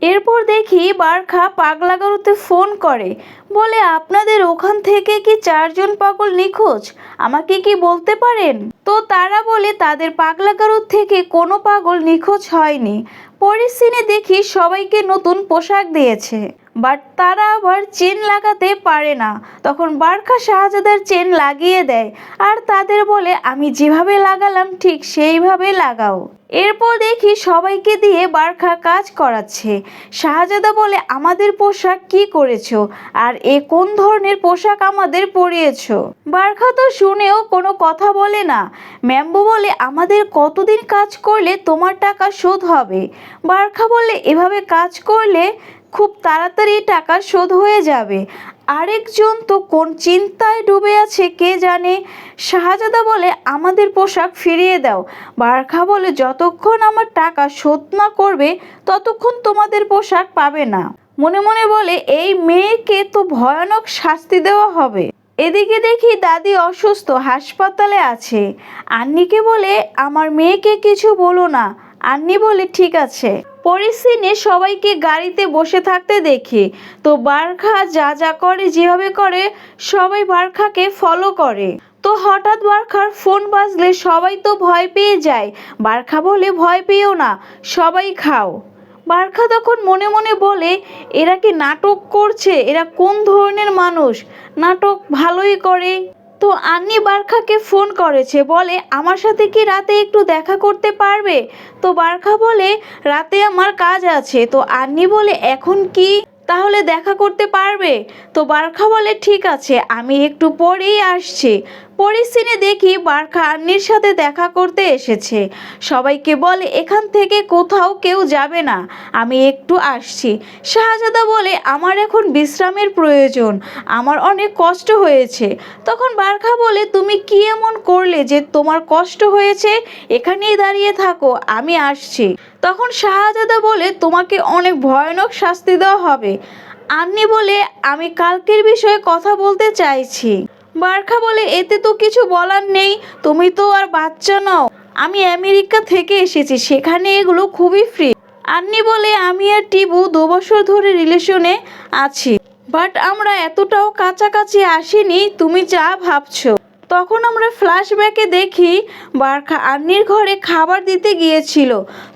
এরপর দেখি বারখা পাগলা গারোতে ফোন করে, বলে আপনাদের ওখান থেকে কি 4জন পাগল নিখোঁজ, আমাকে কি বলতে পারেন? তো তারা বলে তাদের পাগলা গারোর থেকে কোনো পাগল নিখোঁজ হয়নি। পরের সিনে দেখি সবাইকে নতুন পোশাক দিয়েছে, বাট তারা আবার চেন লাগাতে পারে না। তখন বারখা শাহজাদার চেন লাগিয়ে দেয় আর তাদের বলে আমি যেভাবে লাগালাম ঠিক সেইভাবে লাগাও। এরপর দেখি সবাইকে দিয়ে বারখা কাজ করাচ্ছে। শাহজাদা বলে আমাদের পোশাক কি করেছো, আর এ কোন ধরনের পোশাক আমাদের পরিয়েছো? বারখা তো শুনেও কোনো কথা বলে না। ম্যাম্বো বলে আমাদের কতদিন কাজ করলে তোমার টাকা শোধ হবে? বারখা বলে এভাবে কাজ করলে খুব তাড়াতাড়ি টাকা শোধ হয়ে যাবে। আরেকজন তো কোন চিন্তায় ডুবে আছে কে জানে। শাহজাদা বলে আমাদের পোশাক ফিরিয়ে দাও। বারখা বলে যতক্ষণ আমার টাকা শোধ না করবে ততক্ষণ তোমাদের পোশাক পাবে না। মনে মনে বলে এই মেয়েকে তো ভয়ানক শাস্তি দেওয়া হবে। এদিকে দেখি দাদি অসুস্থ, হাসপাতালে আছে। আন্নিকে বলে আমার মেয়েকে কিছু বলো না। আন্নি বলে ঠিক আছে। পরের সিনে সবাইকে গাড়িতে বসে থাকতে দেখি। তো বারখা যা যা করে যেভাবে করে সবাই বারখাকে ফলো করে। তো হঠাৎ বারখার ফোন বাজলে সবাই তো ভয় পেয়ে যায়। বারখা বলে ভয় পেও না, সবাই খাও। বারখা তখন মনে মনে বলে এরা কি নাটক করছে, এরা কোন ধরনের মানুষ, নাটক ভালোই করে। তো আন্নি বারখাকে ফোন করেছে, বলে আমার সাথে কি রাতে একটু দেখা করতে পারবে? তো বারখা বলে রাতে আমার কাজ আছে। তো আন্নি বলে এখন কি, তাহলে দেখা করতে পারবে? তো বারখা বলে ঠিক আছে, আমি একটু পরেই আসছি। পরের সিনে দেখি বারখা আন্নির সাথে দেখা করতে এসেছে। সবাইকে বলে এখান থেকে কোথাও কেউ যাবে না, আমি একটু আসছি। শাহজাদা বলে আমার এখন বিশ্রামের প্রয়োজন, আমার অনেক কষ্ট হয়েছে। তখন বারখা বলে তুমি কি এমন করলে যে তোমার কষ্ট হয়েছে? এখানেই দাঁড়িয়ে থাকো, আমি আসছি। তখন শাহজাদা বলে তোমাকে অনেক ভয়ানক শাস্তি দেওয়া হবে। আন্নি বলে আমি কালকের বিষয়ে কথা বলতে চাইছি। বারখা বলে এতে তো কিছু বলার নেই, তুমি তো আর বাচ্চা নও, আমি আমেরিকা থেকে এসেছি, সেখানে এগুলো খুবই ফ্রি। আন্নি বলে আমি আর টিবু 2 বছর ধরে রিলেশনে আছি, বাট আমরা এতটাও কাছাকাছি আসিনি তুমি যা ভাবছো। তখন আমরা ফ্ল্যাশব্যাকে দেখি বারখা আন্নির ঘরে খাবার দিতে গিয়েছিল,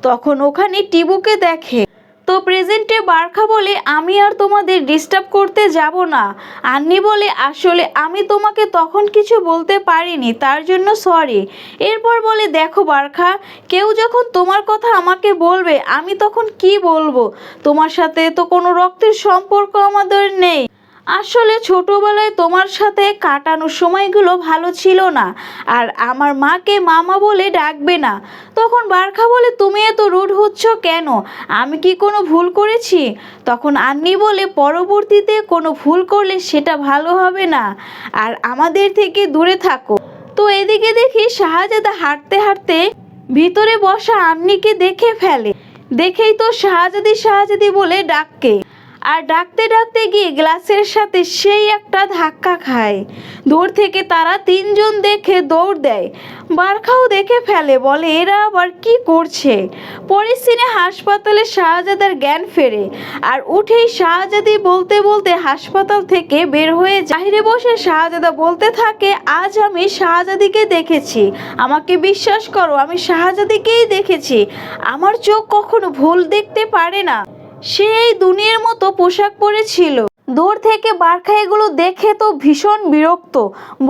তখন ওখানে টিবুকে দেখে। তো প্রেজেন্টে বারখা বলে আমি আর তোমাদের ডিস্টার্ব করতে যাব না। আন্নি বলে আসলে আমি তোমাকে তখন কিছু বলতে পারিনি, তার জন্য সরি। এরপর বলে দেখো বারখা, কেউ যখন তোমার কথা আমাকে বলবে আমি তখন কি বলবো? তোমার সাথে তো কোনো রক্তের সম্পর্ক আমাদের নেই। আসলে ছোটবেলায় তোমার সাথে কাটানো সময়গুলো ভালো ছিল না, আর আমার মাকে মামা বলে ডাকবে না। তখন বারখা বলে তুমি এত রুড হচ্ছ কেন, আমি কি কোনো ভুল করেছি? তখন আন্নি বলে পরবর্তীতে কোনো ভুল করলে সেটা ভালো হবে না, আর আমাদের থেকে দূরে থাকো। তো এদিকে দেখি শাহজাদা হাঁটতে হাঁটতে ভিতরে বসা আন্নিকে দেখে ফেলে। দেখেই তো শাহজাদি শাহজাদি বলে ডাকে, আর ডাকতে ডাকতে গিয়ে গ্লাসের সাথে সেই একটা ধাক্কা খায়। দূর থেকে তারা 3জন দেখে দৌড় দেয়। বারখাও দেখে ফেলে, বলে এরা আবার কি করছে। পরের সিনে হাসপাতালে শাহজাদার জ্ঞান ফেরে, আর উঠেই শাহজাদি বলতে বলতে হাসপাতাল থেকে বের হয়ে বাহিরে বসে শাহজাদা বলতে থাকে আজ আমি শাহজাদিকে দেখেছি, আমাকে বিশ্বাস করো আমি শাহজাদিকেই দেখেছি, আমার চোখ কখনো ভুল দেখতে পারে না। সে এই দুনিয়ার মতো পোশাক পরেছিল। দূর থেকে বারখা এগুলো দেখে তো ভীষণ বিরক্ত,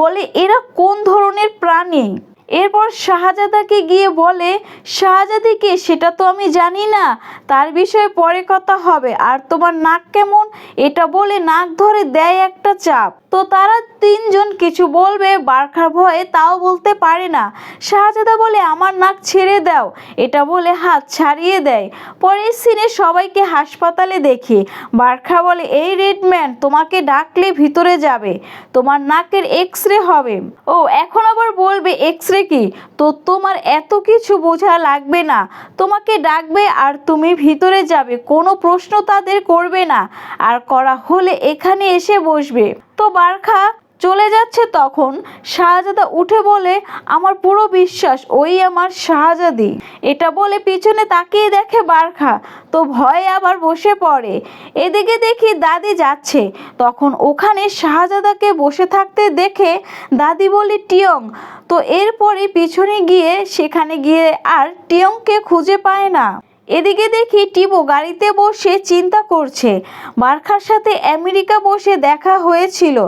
বলে এরা কোন ধরনের প্রাণী। এরপর শাহজাদাকে গিয়ে বলে শাহজাদিকে সেটা তো আমি জানি না, তার বিষয়ে পরে কথা হবে, আর তোমার নাক কেমন, এটা বলে নাক ধরে দেয় একটা চাপ। তো তারা 3জন কিছু বলবে বারখার ভয়ে তাও বলতে পারে না। শাহজাদা বলে আমার নাক ছেড়ে দাও, এটা বলে হাত ছাড়িয়ে দেয়। পরের সিনে সবাইকে হাসপাতালে দেখি। বারখা বলে এই রেডম্যান তোমাকে ডাকলে ভিতরে যাবে, তোমার নাকের এক্স-রে হবে। ও এখন আবার বলবে এক্স-রে কি? তো তোমার এত কিছু বোঝা লাগবে না, তোমাকে ডাকবে আর তুমি ভিতরে যাবে, কোনো প্রশ্ন তাদের করবে না, আর করা হলে এখানে এসে বসবে। তো বারখা চলে যাচ্ছে তখন শাহজাদা উঠে বলে, আমার পুরো বিশ্বাস ওই আমার শাহজাদি। এটা বলে পিছনে তাকিয়ে দেখে বারখা, তো ভয়ে আবার বসে পড়ে। এদিকে দেখি দাদি যাচ্ছে, তখন ওখানে শাহজাদাকে বসে থাকতে দেখে দাদি বলে, টিয়ং। তো এরপরে পিছনে গিয়ে সেখানে গিয়ে আর টিয়ংকে খুঁজে পায় না। এদিকে দেখি টিবো গাড়িতে বসে চিন্তা করছে, বারখার সাথে আমেরিকা বসে দেখা হয়েছিল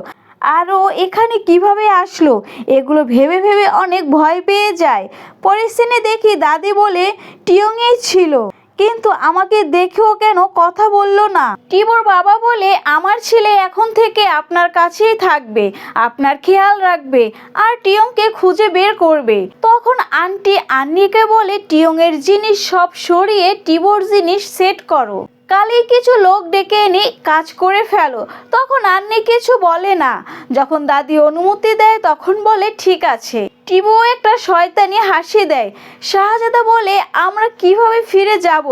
আর ও এখানে কিভাবে আসলো, এগুলো ভেবে ভেবে অনেক ভয় পেয়ে যায়। পরের সিনে দেখি দাদি বলে, টিয়ংই ছিল, কিন্তু আমাকে দেখেও কেন কথা বলল না। টিবোর বাবা বলে, আমার ছেলে এখন থেকে আপনার কাছেই থাকবে, আপনার খেয়াল রাখবে আর টিয়ংকে খুঁজে বের করবে। তখন আন্টি আন্নিকে বলে, টিয়ংয়ের জিনিস সব সরিয়ে টিবোর জিনিস সেট করো, কালই কিছু লোক ডেকে এনে কাজ করে ফেলো। তখন আন্নি কিছু বলে না। যখন দাদি অনুমতি দেয় তখন বলে, ঠিক আছে। টিবু একটা শয়তানি হাসি দেয়। শাহজাদা বলে, আমরা কিভাবে ফিরে যাব?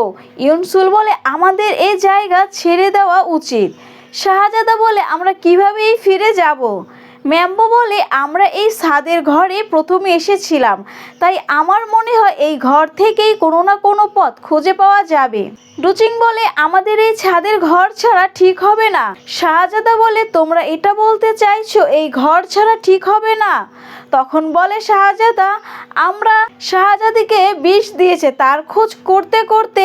ইউনসুল বলে, আমাদের এই জায়গা ছেড়ে দেওয়া উচিত। শাহজাদা বলে, আমরা কিভাবেই ফিরে যাব? ম্যাম্বো বলে, আমরা এই ছাদের ঘরে প্রথমে এসেছিলাম, তাই আমার মনে হয় এই ঘর থেকেই কোনো না কোনো পথ খুঁজে পাওয়া যাবে। ডুচিং বলে, আমাদের এই ছাদের ঘর ছাড়া ঠিক হবে না। শাহজাদা বলে, তোমরা এটা বলতে চাইছো এই ঘর ছাড়া ঠিক হবে না? তখন বলে শাহজাদা, আমরা শাহজাদিকে বিষ দিয়েছে তার খোঁজ করতে করতে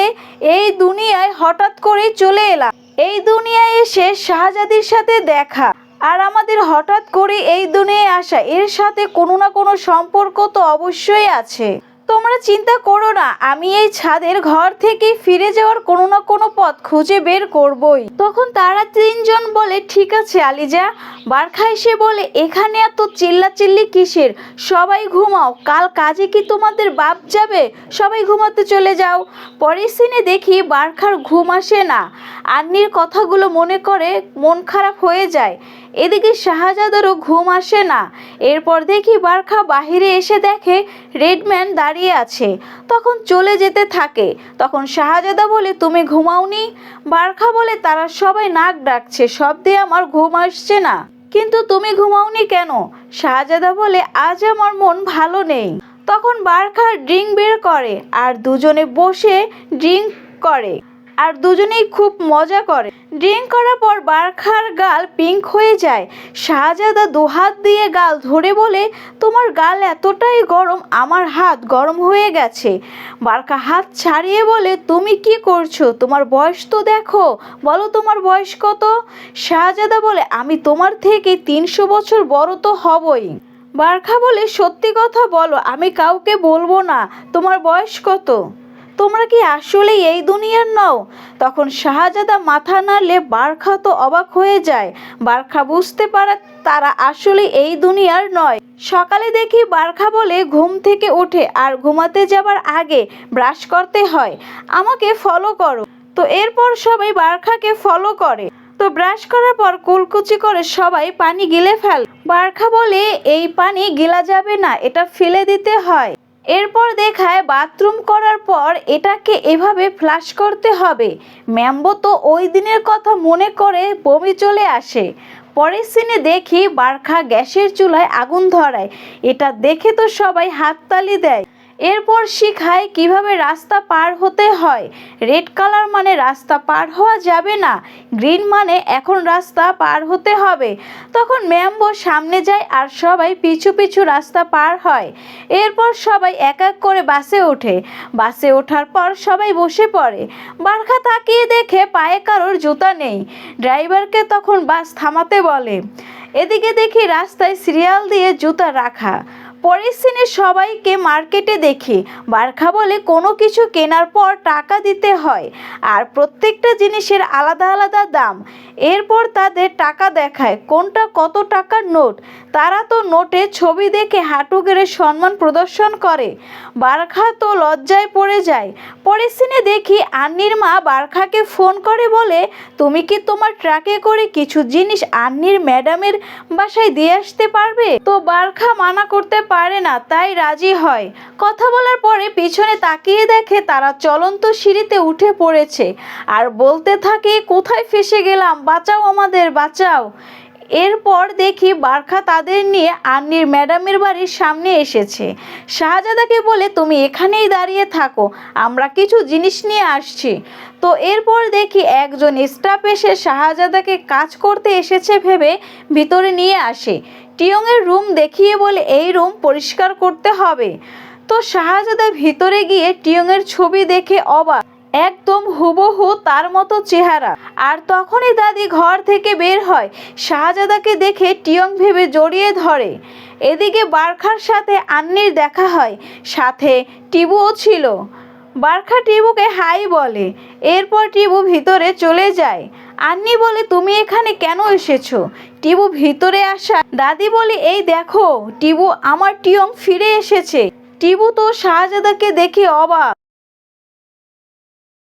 এই দুনিয়ায় হঠাৎ করেই চলে এলাম। এই দুনিয়ায় এসে শাহজাদির সাথে দেখা আর আমাদের হঠাৎ করে এই দুনিয়ায় আসা, এর সাথে কোনো না কোনো সম্পর্ক তো অবশ্যই আছে। তোমরা চিন্তা করো না, আমি এই ছাদের ঘর থেকে ফিরে যাওয়ার কোনো না কোনো পথ খুঁজে বের করবই। তখন তারা তিনজন বলে, ঠিক আছে আলিজা। বারখা এসে বলে, এখানে এত চিল্লাচিল্লি কিসের? সবাই ঘুমাও, কাল কাজে কি তোমাদের বাপ যাবে? সবাই ঘুমাতে চলে যাও। পরের সিনে দেখি বারখার ঘুম আসে না, আন্নির কথাগুলো মনে করে মন খারাপ হয়ে যায়। এদিকে শাহজাদারও ঘুম আসে না। এরপর দেখি বারখা বাহিরে এসে দেখে রেডম্যান দাঁড়িয়ে আছে, তখন চলে যেতে থাকে। তখন শাহজাদা বলে, তুমি ঘুমাওনি? বারখা বলে, তারা সবাই নাক ডাকছে, শব্দে আমার ঘুম আসছে না, কিন্তু তুমি ঘুমাওনি কেন? শাহজাদা বলে, আজ আমার মন ভালো নেই। তখন বারখা ড্রিঙ্ক বের করে আর দুজনে বসে ড্রিঙ্ক করে আর দুজনেই খুব মজা করে। ড্রিঙ্ক করার পর বারখার গাল পিঙ্ক হয়ে যায়। শাহজাদা দুহাত দিয়ে গাল ধরে বলে, তোমার গাল এতটাই গরম আমার হাত গরম হয়ে গেছে। বারখা হাত ছাড়িয়ে বলে, তুমি কি করছো? তোমার বয়স তো দেখো, বলো তোমার বয়স কত? শাহজাদা বলে, আমি তোমার থেকে 300 বছর বড় তো হবই। বারখা বলে, সত্যি কথা বলো, আমি কাউকে বলবো না। তোমার বয়স কত? তোমরা কি আসলে এই দুনিয়ার নও? তখন শাহজাদা মাথা নাড়লে বারখা তো অবাক হয়ে যায়। বারখা বুঝতে পারে তারা আসলে এই দুনিয়ার নয়। সকালে দেখি বারখা বলে, ঘুম থেকে ওঠে আর ঘুমাতে যাবার আগে ব্রাশ করতে হয়, আমাকে ফলো করো। তো এরপর সবাই বারখাকে ফলো করে। তো ব্রাশ করার পর কুলকুচি করে সবাই পানি গিলে ফেল। বারখা বলে, এই পানি গিলা যাবে না, এটা ফেলে দিতে হয়। এরপর দেখায় বাথরুম করার পর এটাকে এভাবে ফ্লাশ করতে হবে। ম্যাম্বো তো ওই দিনের কথা মনে করে বমি চলে আসে। পরের সিনে দেখি বারখা গ্যাসের চুলায় আগুন ধরায়, এটা দেখে তো সবাই হাততালি দেয়। এরপর শিখায় কিভাবে রাস্তা পার হতে হয়। রেড কালার মানে রাস্তা পার হওয়া যাবে না, গ্রিন মানে এখন রাস্তা পার হতে হবে। তখন ম্যাম্বো সামনে যায় আর সবাই পিছু পিছু রাস্তা পার হয়। এরপর সবাই এক এক করে বাসে ওঠে। বাসে ওঠার পর সবাই বসে পড়ে। বারখা তাকিয়ে দেখে পায়ে কারোর জুতা নেই। ড্রাইভারকে তখন বাস থামাতে বলে। এদিকে দেখি রাস্তায় সিরিয়াল দিয়ে জুতা রাখা। পরের সিনে সবাইকে মার্কেটে দেখি। বারখা বলে, কোনো কিছু কেনার পর টাকা দিতে হয় আর প্রত্যেকটা জিনিসের আলাদা আলাদা দাম। এরপর তাদের টাকা দেখায়, কোনটা কত টাকার নোট। তারা তো নোটে ছবি দেখে হাঁটু গেড়ে সম্মান প্রদর্শন করে। বারখা তো লজ্জায় পড়ে যায়। পরের সিনে দেখি আন্নির মা বারখাকে ফোন করে বলে, তুমি কি তোমার ট্রাকে করে কিছু জিনিস আন্নির ম্যাডামের বাসায় দিয়ে আসতে পারবে? তো বারখা মানা করতে পারে না, তাই রাজি হয়। কথা বলার পরে পিছনে তাকিয়ে দেখে তারা চলন্ত সিঁড়িতে উঠে পড়েছে আর বলতে থাকে, কোথায় ফেসে গেলাম, বাঁচাও আমাদের, বাঁচাও। এরপর দেখি বারখা তাদের নিয়ে আন্নির ম্যাডামের বাড়ির সামনে এসেছে। শাহজাদাকে বলে তুমি এখানেই দাঁড়িয়ে থাকো, আমরা কিছু জিনিস নিয়ে আসছি। তো এরপর দেখি একজন স্টাফ এসে শাহজাদাকে কাজ করতে এসেছে ভেবে ভিতরে নিয়ে আসে। টিয়ংয়ের রুম দেখিয়ে বলে এই রুম পরিষ্কার করতে হবে। তো শাহজাদা ভিতরে গিয়ে টিয়ংয়ের ছবি দেখে অবাক, একদম হুবহু তার মতো চেহারা। আর তখনই দাদি ঘর থেকে বের হয়, শাহজাদাকে দেখে টিয়ং ভেবে জড়িয়ে ধরে। এদিকে বারখার সাথে আন্নির দেখা হয়, সাথে টিবুও ছিল। বারখা টিবুকে হাই বলে, এরপর টিবু ভিতরে চলে যায়। আন্নি বলে তুমি এখানে কেন এসেছো? টিবু ভিতরে আসা দাদি বলে এই দেখো টিবু, আমার টিয়ং ফিরে এসেছে। টিবু তো শাহজাদাকে দেখে অবাক।